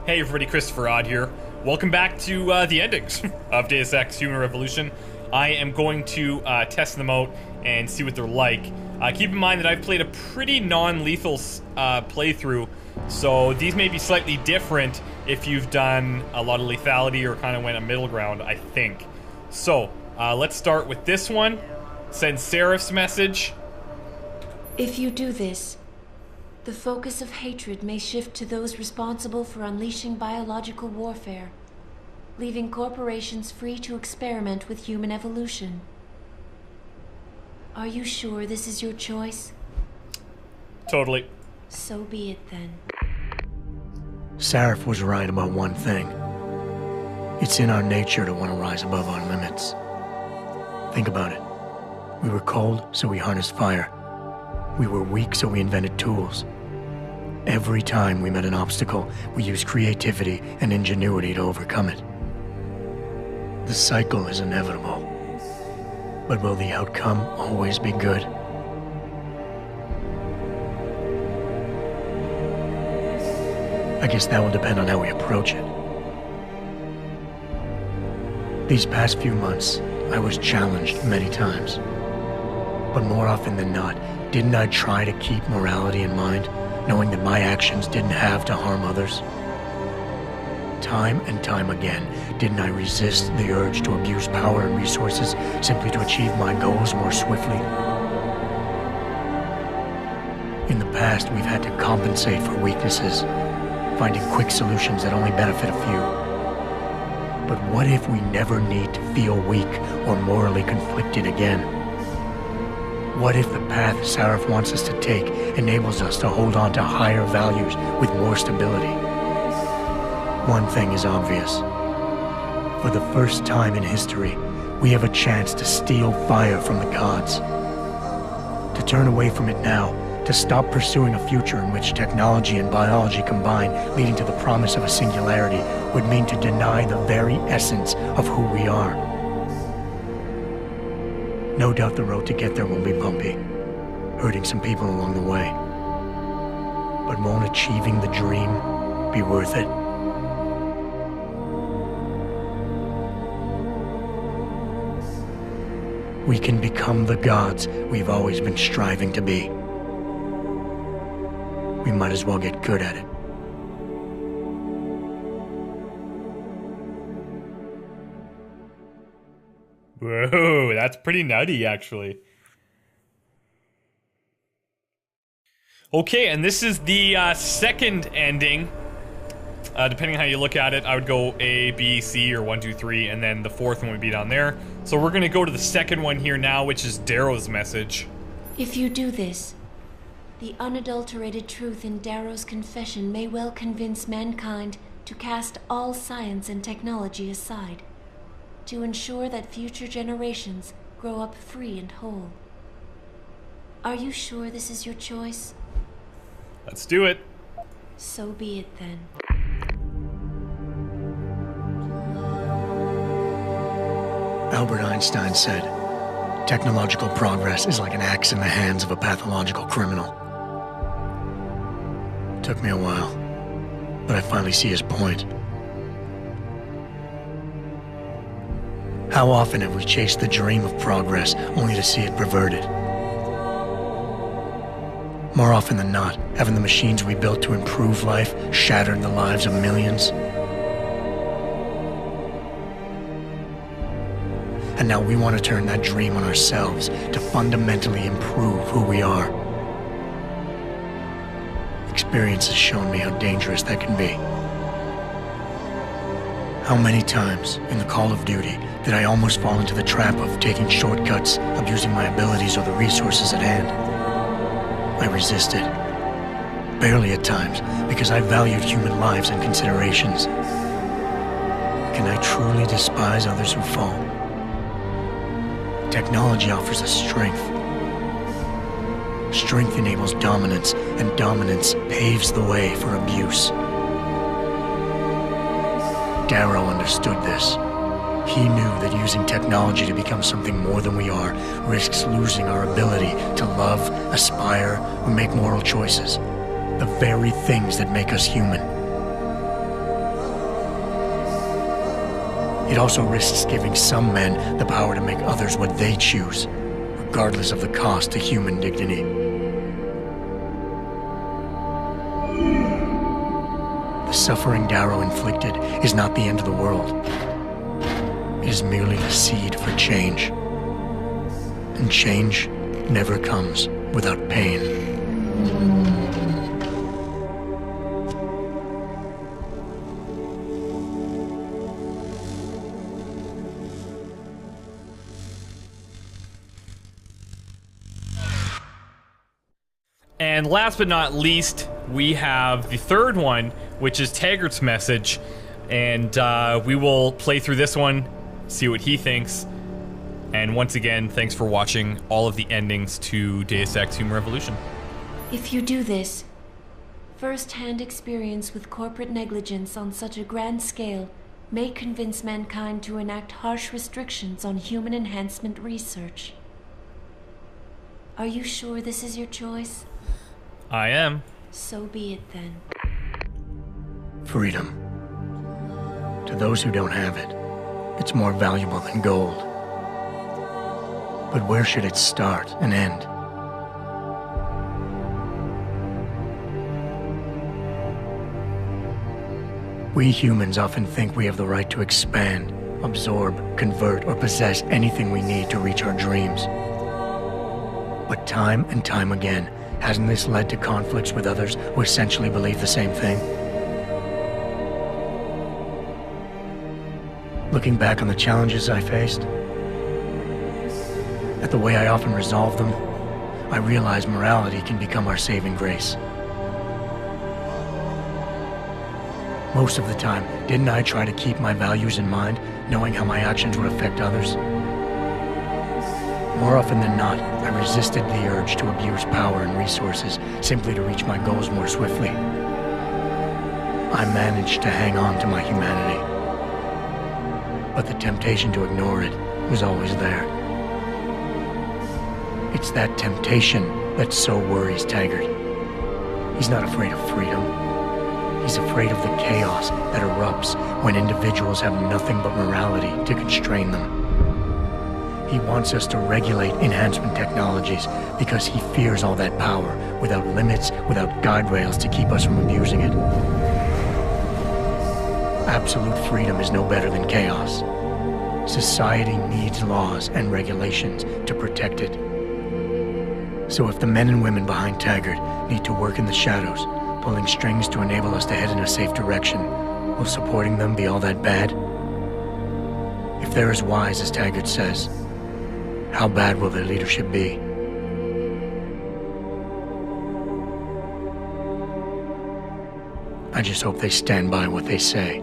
Hey everybody, Christopher Odd here. Welcome back to the endings of Deus Ex Human Revolution. I am going to test them out and see what they're like. Keep in mind that I've played a pretty non-lethal playthrough, so these may be slightly different if you've done a lot of lethality or kind of went a middle ground, I think. So, let's start with this one. Send Sarif's message. If you do this, the focus of hatred may shift to those responsible for unleashing biological warfare, leaving corporations free to experiment with human evolution. Are you sure this is your choice? Totally. So be it then. Sarif was right about one thing. It's in our nature to want to rise above our limits. Think about it. We were cold, so we harnessed fire. We were weak, so we invented tools. Every time we met an obstacle, we used creativity and ingenuity to overcome it. The cycle is inevitable. But will the outcome always be good? I guess that will depend on how we approach it. These past few months, I was challenged many times. But more often than not, didn't I try to keep morality in mind, knowing that my actions didn't have to harm others? Time and time again, didn't I resist the urge to abuse power and resources simply to achieve my goals more swiftly? In the past, we've had to compensate for weaknesses, finding quick solutions that only benefit a few. But what if we never need to feel weak or morally conflicted again? What if the path Sarif wants us to take enables us to hold on to higher values with more stability? One thing is obvious. For the first time in history, we have a chance to steal fire from the gods. To turn away from it now, to stop pursuing a future in which technology and biology combine, leading to the promise of a singularity, would mean to deny the very essence of who we are. No doubt the road to get there will be bumpy, hurting some people along the way. But won't achieving the dream be worth it? We can become the gods we've always been striving to be. We might as well get good at it. Whoa, that's pretty nutty, actually. Okay, and this is the second ending. Depending on how you look at it, I would go A, B, C, or 1, 2, 3, and then the fourth one would be down there. So we're gonna go to the second one here now, which is Darrow's message. If you do this, the unadulterated truth in Darrow's confession may well convince mankind to cast all science and technology aside, to ensure that future generations grow up free and whole. Are you sure this is your choice? Let's do it. So be it then. Albert Einstein said, technological progress is like an axe in the hands of a pathological criminal. Took me a while, but I finally see his point. How often have we chased the dream of progress only to see it perverted? More often than not, haven't the machines we built to improve life shattered the lives of millions? And now we want to turn that dream on ourselves to fundamentally improve who we are. Experience has shown me how dangerous that can be. How many times in the Call of Duty did I almost fall into the trap of taking shortcuts, abusing my abilities or the resources at hand? I resisted. Barely at times, because I valued human lives and considerations. Can I truly despise others who fall? Technology offers us strength. Strength enables dominance, and dominance paves the way for abuse. Darrow understood this. He knew that using technology to become something more than we are risks losing our ability to love, aspire, or make moral choices. The very things that make us human. it also risks giving some men the power to make others what they choose, regardless of the cost to human dignity. The suffering Darrow inflicted is not the end of the world. It is merely the seed for change. And change never comes without pain. And last but not least, we have the third one, which is Taggart's message. And we will play through this one, see what he thinks. And once again, thanks for watching all of the endings to Deus Ex Human Revolution. If you do this, first-hand experience with corporate negligence on such a grand scale may convince mankind to enact harsh restrictions on human enhancement research. Are you sure this is your choice? I am. So be it then. Freedom. To those who don't have it, it's more valuable than gold. But where should it start and end? We humans often think we have the right to expand, absorb, convert, or possess anything we need to reach our dreams. But time and time again, hasn't this led to conflicts with others who essentially believe the same thing? Looking back on the challenges I faced, at the way I often resolve them, I realize morality can become our saving grace. Most of the time, didn't I try to keep my values in mind, knowing how my actions would affect others? More often than not, I resisted the urge to abuse power and resources simply to reach my goals more swiftly. I managed to hang on to my humanity, but the temptation to ignore it was always there. It's that temptation that so worries Taggart. He's not afraid of freedom. He's afraid of the chaos that erupts when individuals have nothing but morality to constrain them. He wants us to regulate enhancement technologies because he fears all that power, without limits, without guide rails to keep us from abusing it. Absolute freedom is no better than chaos. Society needs laws and regulations to protect it. So if the men and women behind Taggart need to work in the shadows, pulling strings to enable us to head in a safe direction, will supporting them be all that bad? If they're as wise as Taggart says, how bad will their leadership be? I just hope they stand by what they say.